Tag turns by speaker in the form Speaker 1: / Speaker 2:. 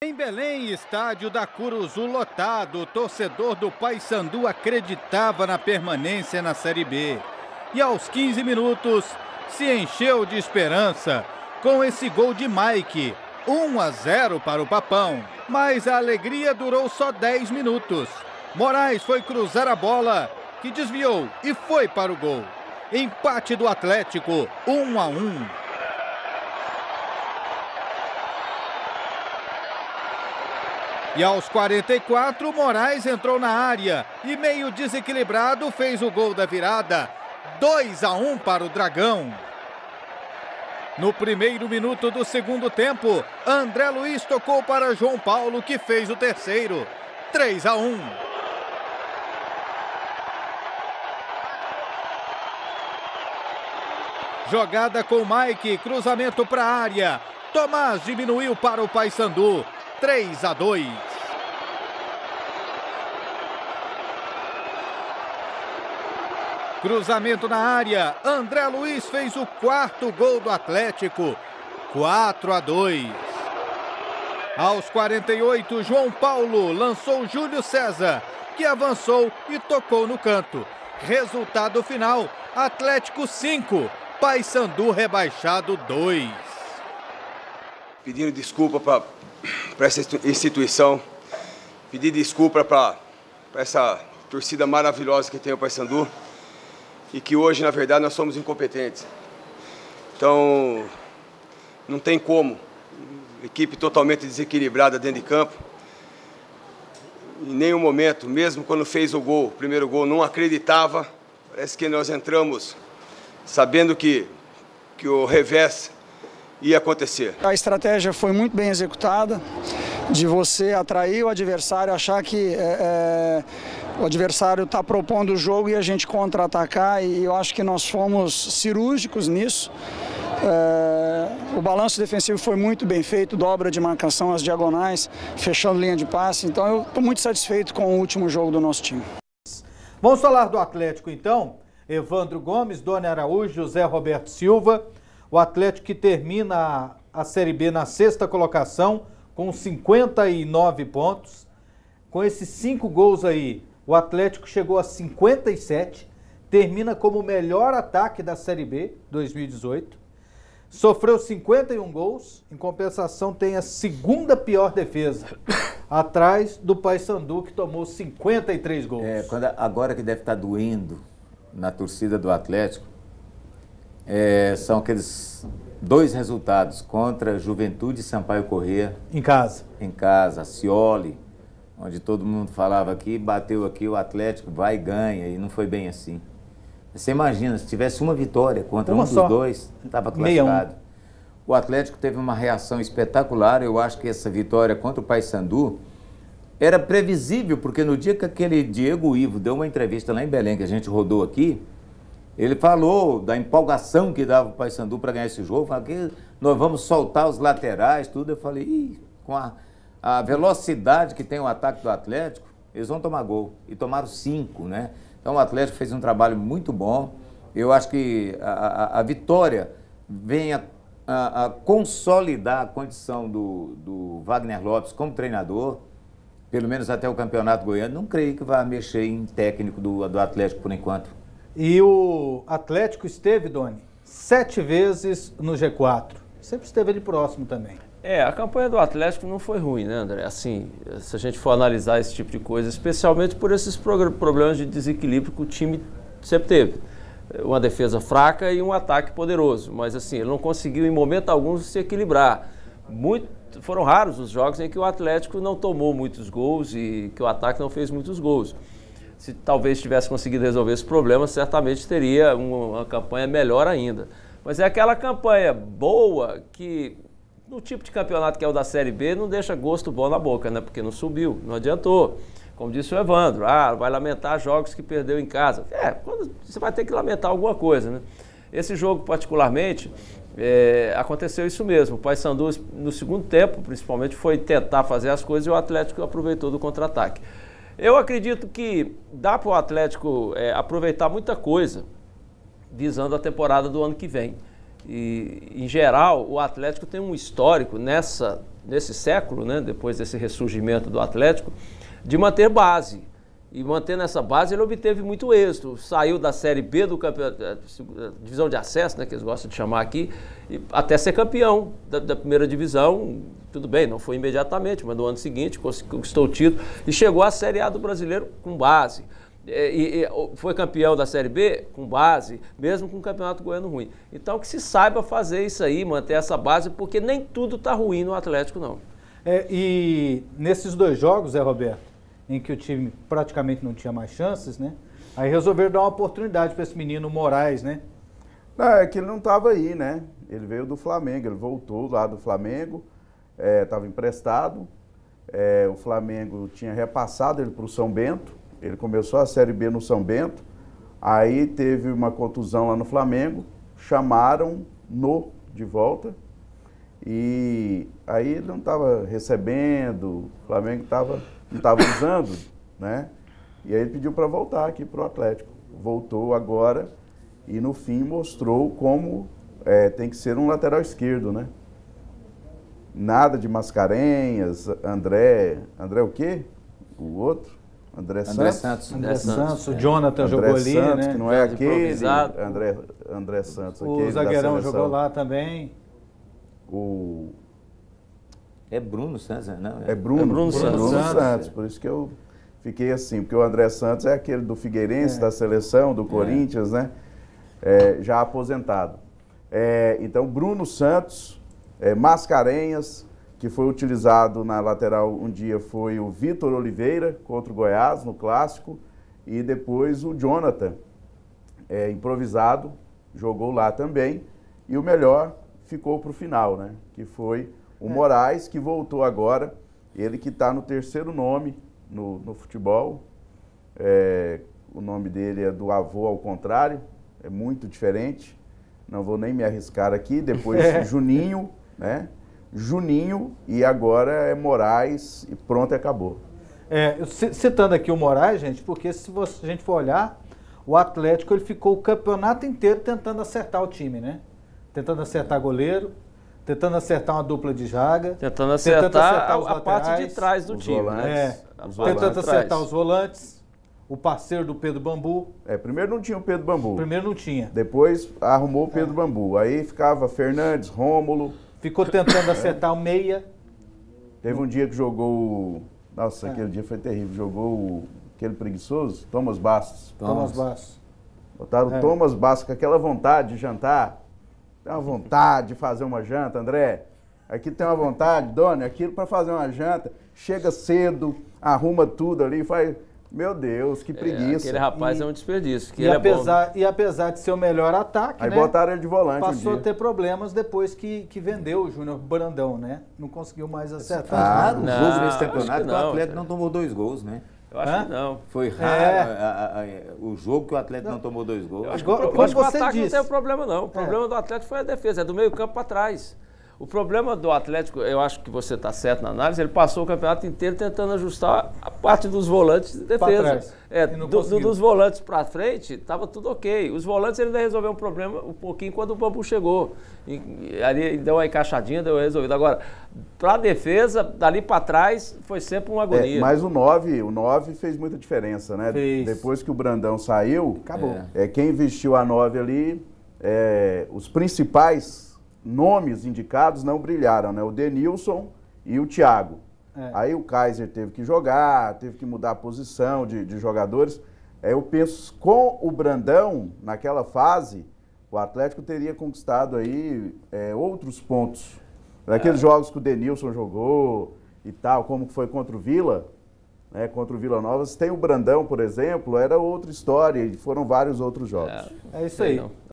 Speaker 1: Em Belém, estádio da Curuzu lotado, o torcedor do Paysandu acreditava na permanência na Série B. E aos 15 minutos, se encheu de esperança com esse gol de Mike, 1-0 para o Papão. Mas a alegria durou só 10 minutos. Moraes foi cruzar a bola, que desviou e foi para o gol. Empate do Atlético, 1-1. E aos 44, Moraes entrou na área e, meio desequilibrado, fez o gol da virada. 2-1 para o Dragão. No primeiro minuto do segundo tempo, André Luiz tocou para João Paulo, que fez o terceiro. 3-1. Jogada com Mike, cruzamento para a área. Tomás diminuiu para o Paysandu. 3-2. Cruzamento na área. André Luiz fez o quarto gol do Atlético. 4-2. Aos 48, João Paulo lançou Júlio César, que avançou e tocou no canto. Resultado final: Atlético 5, Paysandu rebaixado 2.
Speaker 2: Pedindo desculpa para essa instituição, pedir desculpa para essa torcida maravilhosa que tem o Paysandu e que hoje, na verdade, nós somos incompetentes. Então, não tem como. Equipe totalmente desequilibrada dentro de campo. Em nenhum momento, mesmo quando fez o gol, o primeiro gol, não acreditava. Parece que nós entramos sabendo que o revés ia acontecer.
Speaker 3: A estratégia foi muito bem executada, de você atrair o adversário, achar que o adversário está propondo o jogo e a gente contra-atacar, e eu acho que nós fomos cirúrgicos nisso. O balanço defensivo foi muito bem feito, dobra de marcação, as diagonais, fechando linha de passe, então eu estou muito satisfeito com o último jogo do nosso time.
Speaker 1: Vamos falar do Atlético então? Evandro Gomes, Doni Araújo, José Roberto Silva. O Atlético que termina a Série B na 6ª colocação com 59 pontos. Com esses 5 gols aí, o Atlético chegou a 57, termina como o melhor ataque da Série B 2018. Sofreu 51 gols, em compensação tem a 2ª pior defesa, atrás do Paysandu, que tomou 53 gols.
Speaker 4: Agora que deve estar doendo na torcida do Atlético, são aqueles 2 resultados contra Juventude e Sampaio Corrêa.
Speaker 1: Em casa.
Speaker 4: Em casa, Scioli, onde todo mundo falava aqui, bateu aqui, o Atlético vai e ganha, e não foi bem assim. Você imagina, se tivesse uma vitória contra um dos dois, estava classificado. O Atlético teve uma reação espetacular. Eu acho que essa vitória contra o Paysandu era previsível, porque no dia que aquele Diego Ivo deu uma entrevista lá em Belém, que a gente rodou aqui, ele falou da empolgação que dava o Paysandu para ganhar esse jogo, falou que nós vamos soltar os laterais, tudo. Eu falei, com a velocidade que tem o ataque do Atlético, eles vão tomar gol. E tomaram 5, né? Então o Atlético fez um trabalho muito bom. Eu acho que a vitória vem a consolidar a condição do Wagner Lopes como treinador, pelo menos até o Campeonato Goiano. Não creio que vai mexer em técnico do Atlético por enquanto.
Speaker 1: E o Atlético esteve, Doni, 7 vezes no G4. Sempre esteve ali próximo também.
Speaker 5: A campanha do Atlético não foi ruim, né, André? Assim, se a gente for analisar esse tipo de coisa, especialmente por esses problemas de desequilíbrio que o time sempre teve. Uma defesa fraca e um ataque poderoso. Mas, assim, ele não conseguiu em momento algum se equilibrar. Foram raros os jogos em que o Atlético não tomou muitos gols e que o ataque não fez muitos gols. Se talvez tivesse conseguido resolver esse problema, certamente teria uma campanha melhor ainda. Mas é aquela campanha boa que, no tipo de campeonato que é o da Série B, não deixa gosto bom na boca, né? Porque não subiu, não adiantou. Como disse o Evandro, vai lamentar jogos que perdeu em casa. Você vai ter que lamentar alguma coisa, né? Esse jogo, particularmente, aconteceu isso mesmo. O Paysandu, no segundo tempo, principalmente, foi tentar fazer as coisas e o Atlético aproveitou do contra-ataque. Eu acredito que dá para o Atlético aproveitar muita coisa visando a temporada do ano que vem. E, em geral, o Atlético tem um histórico nesse século, né, depois desse ressurgimento do Atlético, de manter base. E mantendo essa base, ele obteve muito êxito. Saiu da Série B do campeonato, divisão de acesso, né, que eles gostam de chamar aqui, até ser campeão da primeira divisão. Tudo bem, não foi imediatamente, mas no ano seguinte conquistou o título e chegou à Série A do Brasileiro com base. E foi campeão da Série B com base, mesmo com o Campeonato Goiano ruim. Então que se saiba fazer isso aí, manter essa base, porque nem tudo está ruim no Atlético, não.
Speaker 1: E nesses 2 jogos, Zé Roberto, em que o time praticamente não tinha mais chances, né? Aí resolveram dar uma oportunidade para esse menino Moraes, né?
Speaker 6: Não, é que ele não estava aí, né? Ele veio do Flamengo, ele voltou lá do Flamengo, estava emprestado. O Flamengo tinha repassado ele para o São Bento, ele começou a Série B no São Bento, aí teve uma contusão lá no Flamengo, chamaram-no de volta, e aí ele não estava recebendo, o Flamengo não estava usando, né? E aí ele pediu para voltar aqui para o Atlético. Voltou agora e no fim mostrou como tem que ser um lateral esquerdo, né? Nada de Mascarenhas, André o quê? O outro? André Santos.
Speaker 1: André Santos, o Jonathan
Speaker 6: André
Speaker 1: jogou ali,
Speaker 6: Santos,
Speaker 1: né?
Speaker 6: que não é aquele, André Santos.
Speaker 1: O zagueirão jogou lá também.
Speaker 4: É Bruno Santos, não?
Speaker 6: É Bruno Santos, por isso que eu fiquei assim, porque o André Santos é aquele do Figueirense, da seleção, do Corinthians, né? Já aposentado. Então, Bruno Santos, Mascarenhas, que foi utilizado na lateral um dia, foi o Vitor Oliveira contra o Goiás, no Clássico, e depois o Jonathan, improvisado, jogou lá também, e o melhor ficou para o final, né? Que foi o Moraes, que voltou agora, ele que está no 3º nome no futebol. O nome dele é do avô ao contrário, é muito diferente, não vou nem me arriscar aqui. Depois Juninho, né? Juninho, e agora é Moraes, e pronto, acabou.
Speaker 1: Citando aqui o Moraes, gente, porque se a gente for olhar, o Atlético ele ficou o campeonato inteiro tentando acertar o time, né? Tentando acertar goleiro, tentando acertar uma dupla de zaga,
Speaker 5: tentando acertar a parte de trás do time.
Speaker 1: Tentando acertar os volantes, o parceiro do Pedro Bambu.
Speaker 6: Primeiro não tinha o Pedro Bambu.
Speaker 1: Primeiro não tinha.
Speaker 6: Depois arrumou o Pedro Bambu. Aí ficava Fernandes, Rômulo.
Speaker 1: Ficou tentando acertar o meia.
Speaker 6: Teve um dia que jogou... Nossa, aquele dia foi terrível. Jogou aquele preguiçoso, Thomas Bastos.
Speaker 1: Thomas Bastos.
Speaker 6: Botaram o Thomas Bastos com aquela vontade de jantar. Tem uma vontade de fazer uma janta, André. Aqui tem uma vontade, Dona, aquilo para fazer uma janta. Chega cedo, arruma tudo ali, faz... Meu Deus, que preguiça.
Speaker 5: Aquele rapaz é um desperdício.
Speaker 1: E apesar de ser o melhor ataque,
Speaker 6: aí botaram ele de volante
Speaker 1: passou a ter problemas depois que vendeu o Júnior Brandão, né? Não conseguiu mais acertar.
Speaker 4: Raro o jogo nesse campeonato que o Atlético não tomou 2 gols, né?
Speaker 5: Eu acho que não.
Speaker 4: Foi raro o jogo que o Atlético não tomou 2 gols.
Speaker 5: Eu acho que o ataque não tem problema, não. O problema do Atlético foi a defesa, é do meio campo para trás. O problema do Atlético, eu acho que você está certo na análise, ele passou o campeonato inteiro tentando ajustar a parte dos volantes de defesa. Dos volantes para frente, estava tudo ok. Os volantes ele resolveu um problema um pouquinho quando o Bambu chegou. E ali deu uma encaixadinha, deu resolvido. Agora, para a defesa, dali para trás, foi sempre uma agonia.
Speaker 6: Mas o 9 fez muita diferença, né? Depois que o Brandão saiu,
Speaker 1: acabou.
Speaker 6: Quem vestiu a 9 ali, os principais nomes indicados não brilharam, né? O Denilson e o Thiago. Aí o Kaiser teve que jogar, teve que mudar a posição de jogadores. Eu penso, com o Brandão, naquela fase, o Atlético teria conquistado aí outros pontos. Naqueles jogos que o Denilson jogou e tal, como foi contra o Vila, né? Contra o Vila Nova. Tem o Brandão, por exemplo, era outra história, e foram vários outros jogos.
Speaker 1: É isso aí.